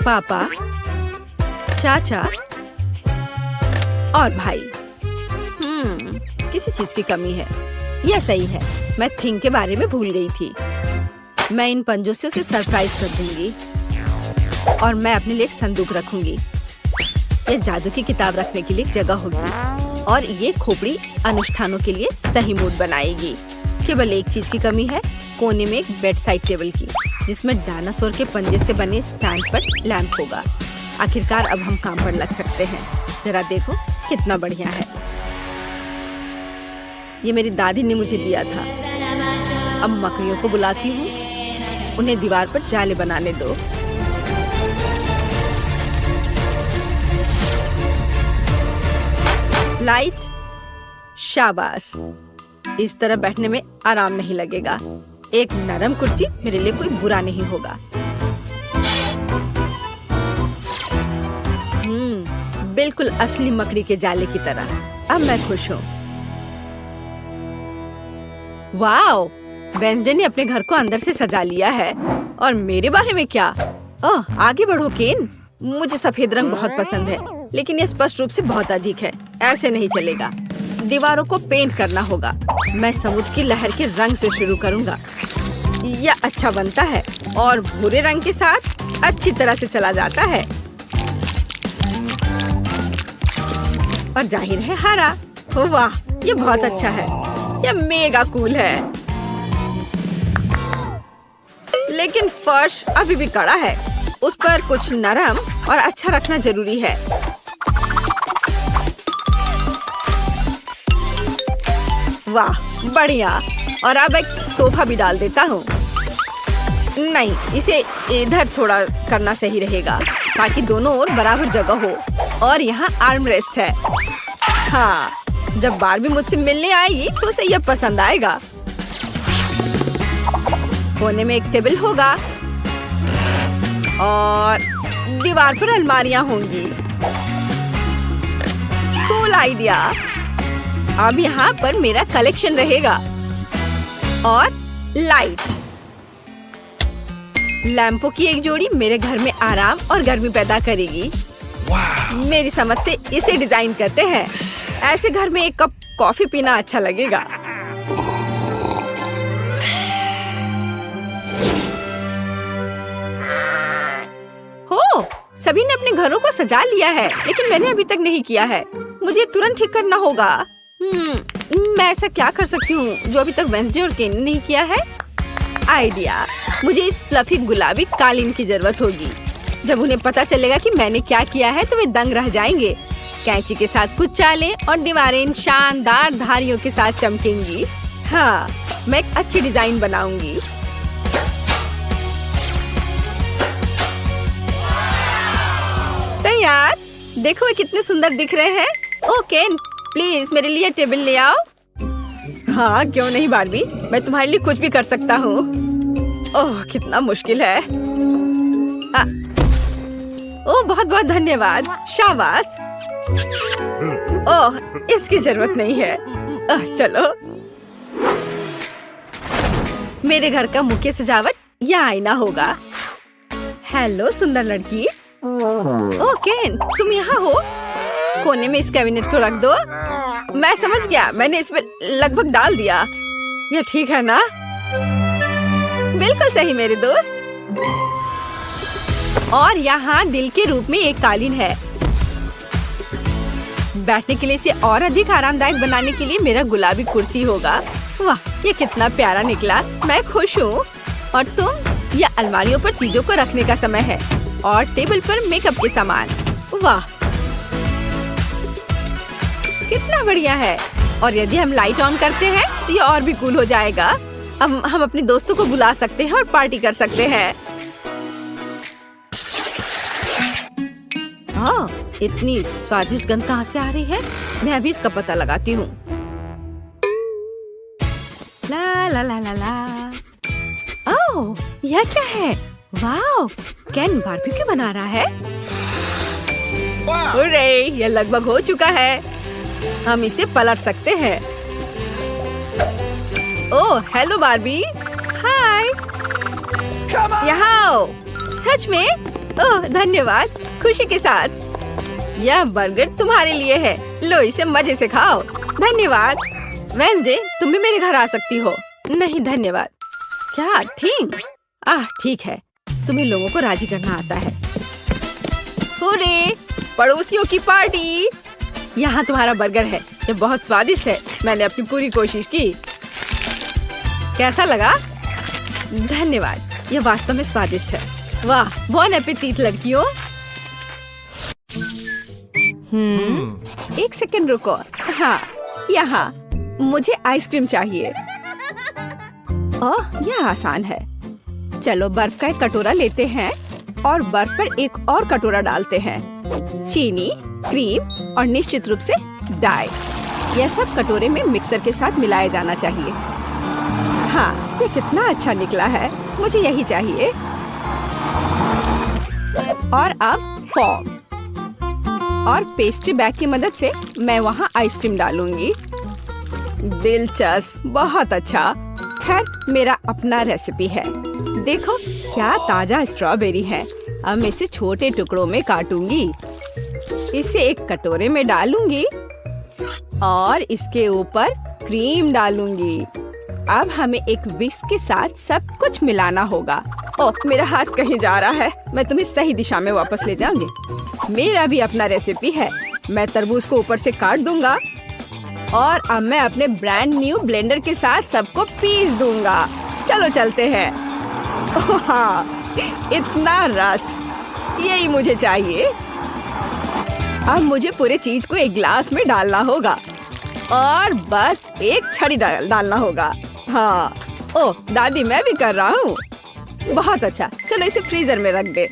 पापा, चाचा और भाई। किसी चीज की कमी है। यह सही है। मैं थिंग के बारे में भूल गई थी। मैं इन पंजों से उसे सरप्राइज कर दूंगी और मैं अपने लिए एक संदूक रखूंगी। यह जादू की किताब रखने के लिए जगह होगी और ये खोपड़ी अनुष्ठानों के लिए सही मूड बनाएगी। केवल एक चीज की कमी है, कोने में एक बेड साइड टेबल की, जिसमें डायनासोर के पंजे से बने स्टैंड पर लैंप होगा। आखिरकार अब हम काम पर लग सकते हैं। जरा देखो कितना बढ़िया है। ये मेरी दादी ने मुझे दिया था। अब मकड़ियों को बुलाती हूँ। उन्हें दीवार पर जाले बनाने दो। लाइट, शाबाश। इस तरह बैठने में आराम नहीं लगेगा। एक नरम कुर्सी मेरे लिए कोई बुरा नहीं होगा। बिल्कुल असली मकड़ी के जाले की तरह। अब मैं खुश हूँ। वाओ, वेंसडे ने अपने घर को अंदर से सजा लिया है। और मेरे बारे में क्या? आगे बढ़ो केन। मुझे सफेद रंग बहुत पसंद है, लेकिन ये स्पष्ट रूप से बहुत अधिक है। ऐसे नहीं चलेगा। दीवारों को पेंट करना होगा। मैं समुद्र की लहर के रंग से शुरू करूंगा। यह अच्छा बनता है और भूरे रंग के साथ अच्छी तरह से चला जाता है। और जाहिर है हरा। वाह, ये बहुत अच्छा है। यह मेगा कूल है। लेकिन फर्श अभी भी कड़ा है। उस पर कुछ नरम और अच्छा रखना जरूरी है। वाह, बढ़िया। और अब एक सोफा भी डाल देता हूँ। नहीं, इसे इधर थोड़ा करना सही रहेगा ताकि दोनों ओर बराबर जगह हो। और यहाँ आर्म रेस्ट है। हाँ, जब बारबी मुझसे मिलने आएगी तो उसे यह पसंद आएगा। कोने में एक टेबल होगा और दीवार पर अलमारियां होंगी। Cool idea. अब यहाँ पर मेरा कलेक्शन रहेगा। और लाइट, लैंपों की एक जोड़ी मेरे घर में आराम और गर्मी पैदा करेगी। मेरी समझ से इसे डिजाइन करते हैं। ऐसे घर में एक कप कॉफी पीना अच्छा लगेगा। हो, सभी ने अपने घरों को सजा लिया है, लेकिन मैंने अभी तक नहीं किया है। मुझे तुरंत ठीक करना होगा। मैं ऐसा क्या कर सकती हूँ जो अभी तक वेंसडे और केन ने नहीं किया है? आइडिया, मुझे इस फ्लफी गुलाबी कालीन की जरूरत होगी। जब उन्हें पता चलेगा कि मैंने क्या किया है तो वे दंग रह जाएंगे। कैंची के साथ कुछ चालें और दीवारें इन शानदार धारियों के साथ चमकेंगी। हाँ, मैं एक अच्छी डिजाइन बनाऊंगी। तैयार। देखो वे कितने सुंदर दिख रहे हैं। ओ केन, प्लीज मेरे लिए टेबल ले आओ। हाँ, क्यों नहीं बारबी, मैं तुम्हारे लिए कुछ भी कर सकता हूँ। ओह, कितना मुश्किल है। ओह, बहुत बहुत धन्यवाद। शाबाश। ओह, इसकी जरूरत नहीं है। चलो। मेरे घर का मुख्य सजावट यह आईना होगा। हेलो सुंदर लड़की। ओह केन, तुम यहाँ हो? कोने में इस कैबिनेट को रख दो। मैं समझ गया, मैंने इसमें लगभग डाल दिया। यह ठीक है ना? बिल्कुल सही मेरे दोस्त। और यहाँ दिल के रूप में एक कालीन है। बैठने के लिए इसे और अधिक आरामदायक बनाने के लिए मेरा गुलाबी कुर्सी होगा। वाह, ये कितना प्यारा निकला। मैं खुश हूँ। और तुम? यह अलमारियों पर चीजों को रखने का समय है और टेबल पर मेकअप के सामान। वाह, कितना बढ़िया है। और यदि हम लाइट ऑन करते हैं तो ये और भी कूल हो जाएगा। अब हम अपने दोस्तों को बुला सकते हैं और पार्टी कर सकते हैं। हाँ, इतनी स्वादिष्ट गंध कहाँ से आ रही है? मैं अभी इसका पता लगाती हूँ। ला ला ला ला ला। ओह, यह क्या है? वाह, केन बारबेक्यू बना रहा है। हुर्रे, यह लगभग हो चुका है। हम इसे पलट सकते हैं। ओह, हेलो बारबी। हाय, यहाँ आओ। सच में? ओह, धन्यवाद। खुशी के साथ। यह बर्गर तुम्हारे लिए है। लो, इसे मजे से खाओ। धन्यवाद। वेंसडे, तुम भी मेरे घर आ सकती हो। नहीं धन्यवाद। क्या? ठीक है। तुम्हें लोगों को राजी करना आता है। हुर्रे, पड़ोसियों की पार्टी। यहाँ तुम्हारा बर्गर है। ये बहुत स्वादिष्ट है। मैंने अपनी पूरी कोशिश की। कैसा लगा? धन्यवाद। यह वास्तव में स्वादिष्ट है। वाह, बॉन एपेटीट लड़कियों। एक सेकंड रुको। हाँ, यहाँ मुझे आइसक्रीम चाहिए। ओह, यह आसान है। चलो बर्फ का एक कटोरा लेते हैं और बर्फ पर एक और कटोरा डालते हैं। चीनी, क्रीम और निश्चित रूप से डाई। यह सब कटोरे में मिक्सर के साथ मिलाया जाना चाहिए। हाँ, ये कितना अच्छा निकला है। मुझे यही चाहिए। और अब फॉर्म और पेस्ट्री बैग की मदद से मैं वहाँ आइसक्रीम डालूंगी। दिलचस्प, बहुत अच्छा। खैर, मेरा अपना रेसिपी है। देखो क्या ताजा स्ट्रॉबेरी है। अब मैं इसे छोटे टुकड़ों में काटूंगी। इसे एक कटोरे में डालूंगी और इसके ऊपर क्रीम डालूंगी। अब हमें एक विस्क के साथ सब कुछ मिलाना होगा। ओह, मेरा हाथ कहीं जा रहा है। मैं तुम्हें सही दिशा में वापस ले जाऊंगी। मेरा भी अपना रेसिपी है। मैं तरबूज को ऊपर से काट दूंगा और अब मैं अपने ब्रांड न्यू ब्लेंडर के साथ सबको पीस दूंगा। चलो चलते हैं। ओह हाँ, इतना रस, यही मुझे चाहिए। अब मुझे पूरे चीज को एक ग्लास में डालना होगा और बस एक छड़ी डालना होगा। हाँ, ओह दादी, मैं भी कर रहा हूँ। बहुत अच्छा, चलो इसे फ्रीजर में रख दे।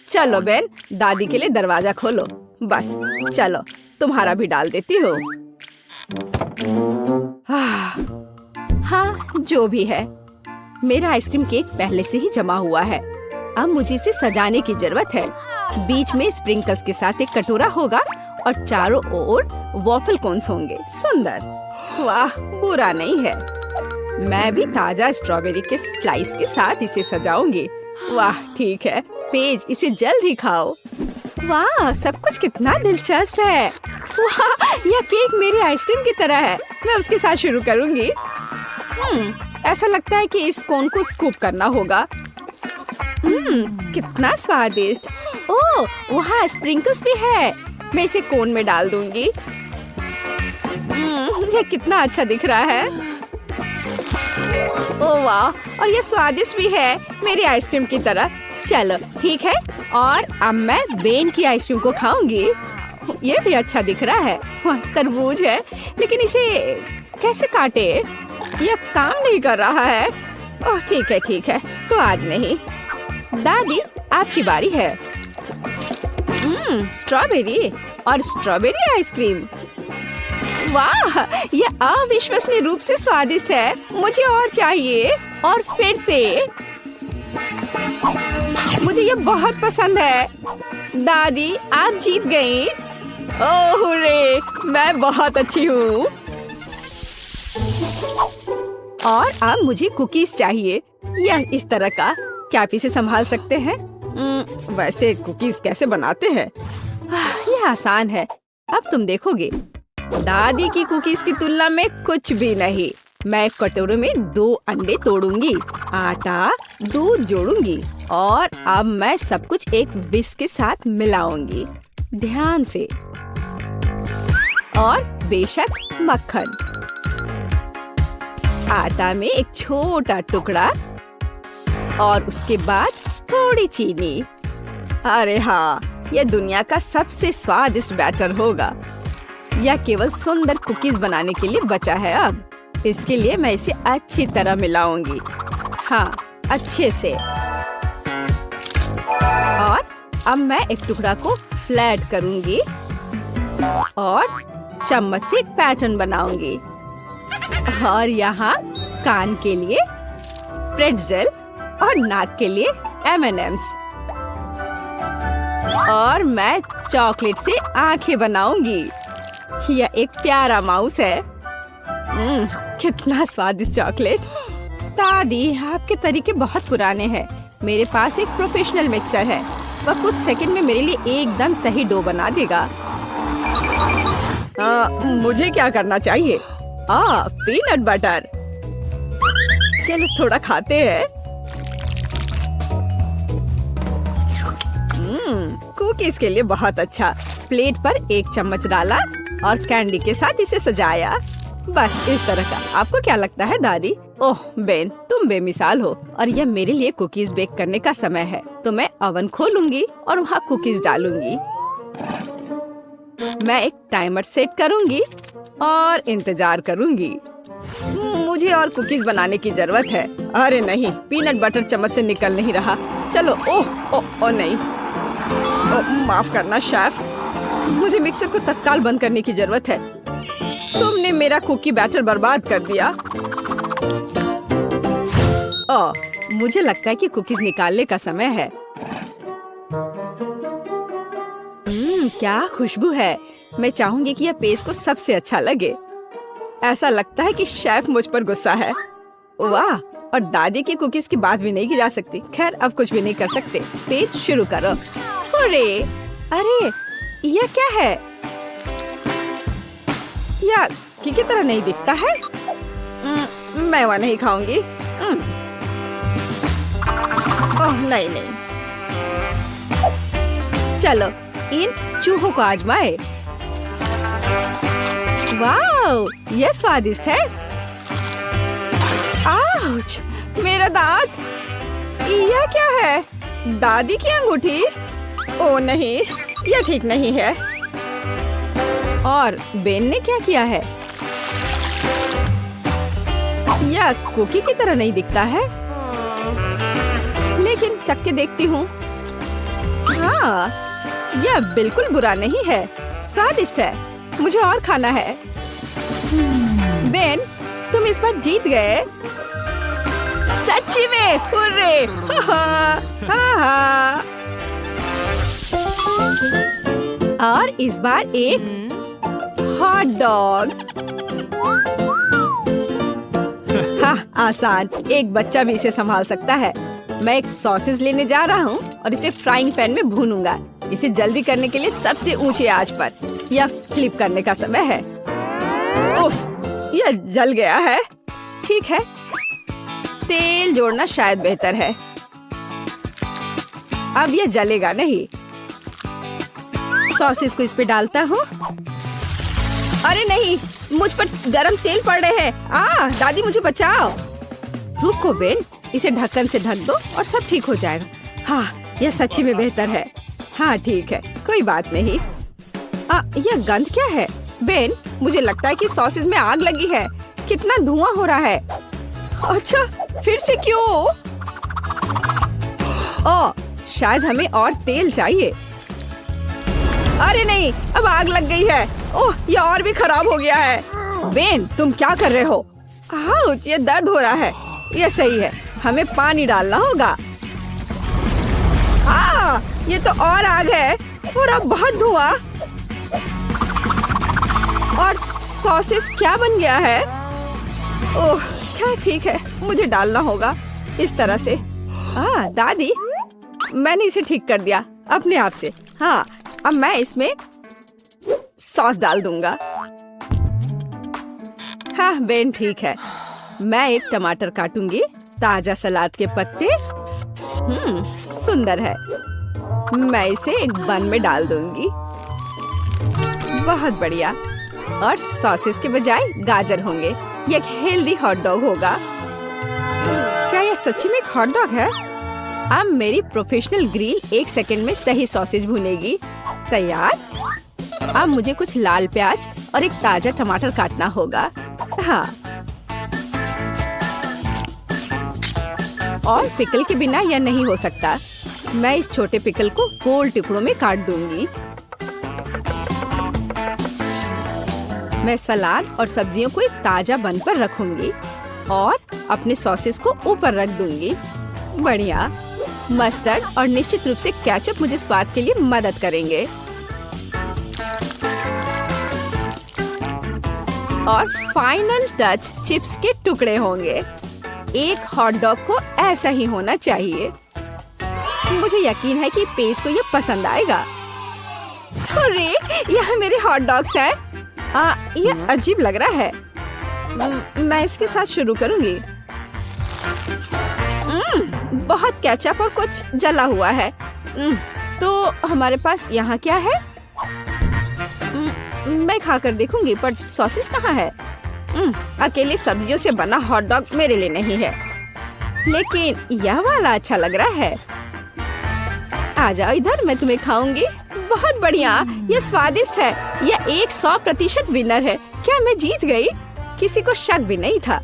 चलो बेन, दादी के लिए दरवाजा खोलो। बस चलो, तुम्हारा भी डाल देती हूँ। हाँ, जो भी है, मेरा आइसक्रीम केक पहले से ही जमा हुआ है। अब मुझे इसे सजाने की जरूरत है। बीच में स्प्रिंकल्स के साथ एक कटोरा होगा और चारों ओर वॉफल कोन्स होंगे। सुंदर, वाह, बुरा नहीं है। मैं भी ताजा स्ट्रॉबेरी के स्लाइस के साथ इसे सजाऊंगी। वाह, ठीक है। पेज, इसे जल्द ही खाओ। वाह, सब कुछ कितना दिलचस्प है। वाह, यह केक मेरी आइसक्रीम की तरह है। मैं उसके साथ शुरू करूंगी। ऐसा लगता है कि इस कोन को स्कूप करना होगा। कितना स्वादिष्ट। ओह, वहाँ स्प्रिंकल्स भी है। मैं इसे कोन में डाल दूंगी। यह कितना अच्छा दिख रहा है। ओह वाह, और यह स्वादिष्ट भी है, मेरी आइसक्रीम की तरह। चलो ठीक है, और अब मैं बेन की आइसक्रीम को खाऊंगी। ये भी अच्छा दिख रहा है। तरबूज है, लेकिन इसे कैसे काटे? यह काम नहीं कर रहा है। ओह ठीक है, तो आज नहीं। दादी, आपकी बारी है। स्ट्रॉबेरी और स्ट्रॉबेरी आइसक्रीम। वाह, यह अविश्वसनीय रूप से स्वादिष्ट है। मुझे और चाहिए, और फिर से। मुझे यह बहुत पसंद है। दादी, आप जीत गई। ओह रे, मैं बहुत अच्छी हूँ। और अब मुझे कुकीज चाहिए, या इस तरह का। क्या आप इसे संभाल सकते हैं? वैसे कुकीज कैसे बनाते हैं? यह आसान है, अब तुम देखोगे। दादी की कुकीज की तुलना में कुछ भी नहीं। मैं कटोरे में 2 अंडे तोड़ूंगी, आटा, दूध जोड़ूंगी और अब मैं सब कुछ एक विस्क के साथ मिलाऊंगी, ध्यान से। और बेशक मक्खन। आटा में एक छोटा टुकड़ा और उसके बाद थोड़ी चीनी। अरे हाँ, यह दुनिया का सबसे स्वादिष्ट बैटर होगा। यह केवल सुंदर कुकीज बनाने के लिए बचा है। अब इसके लिए मैं इसे अच्छी तरह मिलाऊंगी। हाँ, अच्छे से। और अब मैं एक टुकड़ा को फ्लैट करूंगी और चम्मच से एक पैटर्न बनाऊंगी। और यहाँ कान के लिए प्रेट्ज़ेल और नाक के लिए M&M's। और मैं चॉकलेट से आंखें बनाऊंगी। यह एक प्यारा माउस है। कितना स्वादिष्ट चॉकलेट। दादी, आपके तरीके बहुत पुराने हैं। मेरे पास एक प्रोफेशनल मिक्सर है। वह कुछ सेकंड में मेरे लिए एकदम सही डो बना देगा। मुझे क्या करना चाहिए? Peanut butter. चलो थोड़ा खाते हैं। कुकीज के लिए बहुत अच्छा। प्लेट पर 1 चम्मच डाला और कैंडी के साथ इसे सजाया। बस इस तरह का। आपको क्या लगता है दादी? ओह बेन, तुम बेमिसाल हो। और यह मेरे लिए कुकीज बेक करने का समय है, तो मैं ओवन खोलूंगी और वहाँ कुकीज डालूंगी। मैं एक टाइमर सेट करूंगी और इंतजार करूंगी। मुझे और कुकीज बनाने की जरूरत है। अरे नहीं, पीनट बटर चम्मच से निकल नहीं रहा। चलो, ओह नहीं। माफ करना शेफ, मुझे मिक्सर को तत्काल बंद करने की जरूरत है। तुमने मेरा कुकी बैटर बर्बाद कर दिया। मुझे लगता है कि कुकीज निकालने का समय है। क्या खुशबू है। मैं चाहूंगी कि यह पेस्ट को सबसे अच्छा लगे। ऐसा लगता है कि शेफ मुझ पर गुस्सा है। वाह, और दादी की कुकीज की बात भी नहीं की जा सकती। खैर, अब कुछ भी नहीं कर सकते। पेज शुरू करो। अरे यह क्या है? यह की तरह नहीं दिखता है। मैं वह नहीं खाऊंगी। ओह नहीं नहीं। चलो इन चूहों को आजमाए। वाह, यह स्वादिष्ट है। आउच, मेरा दांत। यह क्या है? दादी की अंगूठी? ओ नहीं, यह ठीक नहीं है। और बेन ने क्या किया है? यह कुकी की तरह नहीं दिखता है, लेकिन चख के देखती हूँ। हाँ, यह बिल्कुल बुरा नहीं है, स्वादिष्ट है। मुझे और खाना है। बेन, तुम इस बार जीत गए। सच्ची में, हुर्रे! और इस बार एक हॉट डॉग। हाँ, आसान। एक बच्चा भी इसे संभाल सकता है। मैं एक सॉसेज लेने जा रहा हूँ और इसे फ्राइंग पैन में भूनूंगा। इसे जल्दी करने के लिए सबसे ऊंची आंच पर या फ्लिप करने का समय है। उफ, यह जल गया है। ठीक है, तेल जोड़ना शायद बेहतर है। अब यह जलेगा नहीं। सॉसेज को इस पे डालता हूँ। अरे नहीं, मुझ पर गरम तेल पड़ रहे हैं। दादी मुझे बचाओ। रुको बेन, इसे ढक्कन से ढक दो और सब ठीक हो जाएगा। हाँ, यह सच्ची में बेहतर है। हाँ ठीक है, कोई बात नहीं। यह गंध क्या है? बेन, मुझे लगता है कि सॉसेज में आग लगी है। कितना धुआं हो रहा है। अच्छा, फिर से क्यों? शायद हमें और तेल चाहिए। अरे नहीं, अब आग लग गई है। ओह, यह और भी खराब हो गया है। बेन, तुम क्या कर रहे हो? आउच, ये दर्द हो रहा है। यह सही है, हमें पानी डालना होगा। ये तो और आग है और अब बहुत धुआं। और सॉसेस क्या बन गया है? ओह, क्या ठीक है, मुझे डालना होगा इस तरह से। दादी, मैंने इसे ठीक कर दिया अपने आप से। हाँ, अब मैं इसमें सॉस डाल दूंगा। हाँ बेन, ठीक है। मैं एक टमाटर काटूंगी, ताजा सलाद के पत्ते। सुंदर है। मैं इसे एक बन में डाल दूंगी। बहुत बढ़िया। और सॉसेस के बजाय गाजर होंगे। ये एक हेल्दी हॉट डॉग होगा। क्या यह सच्ची में एक हॉट डॉग है? अब मेरी प्रोफेशनल ग्रिल 1 सेकंड में सही सॉसेज भुनेगी। तैयार। अब मुझे कुछ लाल प्याज और एक ताजा टमाटर काटना होगा। हाँ, और पिकल के बिना यह नहीं हो सकता। मैं इस छोटे पिकल को गोल टुकड़ों में काट दूंगी। मैं सलाद और सब्जियों को एक ताजा बन पर रखूंगी और अपने सॉसेस को ऊपर रख दूंगी। बढ़िया। मस्टर्ड और निश्चित रूप से केचप मुझे स्वाद के लिए मदद करेंगे। और फाइनल टच चिप्स के टुकड़े होंगे। एक हॉट डॉग को ऐसा ही होना चाहिए। मुझे यकीन है कि पेज को यह पसंद आएगा। अरे, यह मेरे हॉट डॉग्स हैं। यह अजीब लग रहा है। मैं इसके साथ शुरू करूंगी। बहुत केचप और कुछ जला हुआ है। तो हमारे पास यहाँ क्या है? मैं खाकर देखूंगी, पर सॉसेस कहाँ है? अकेली सब्जियों से बना हॉट डॉग मेरे लिए नहीं है, लेकिन यह वाला अच्छा लग रहा है। आ जाओ इधर, मैं तुम्हें खाऊंगी। बहुत बढ़िया, यह स्वादिष्ट है। यह 100% विनर है। क्या मैं जीत गई? किसी को शक भी नहीं था।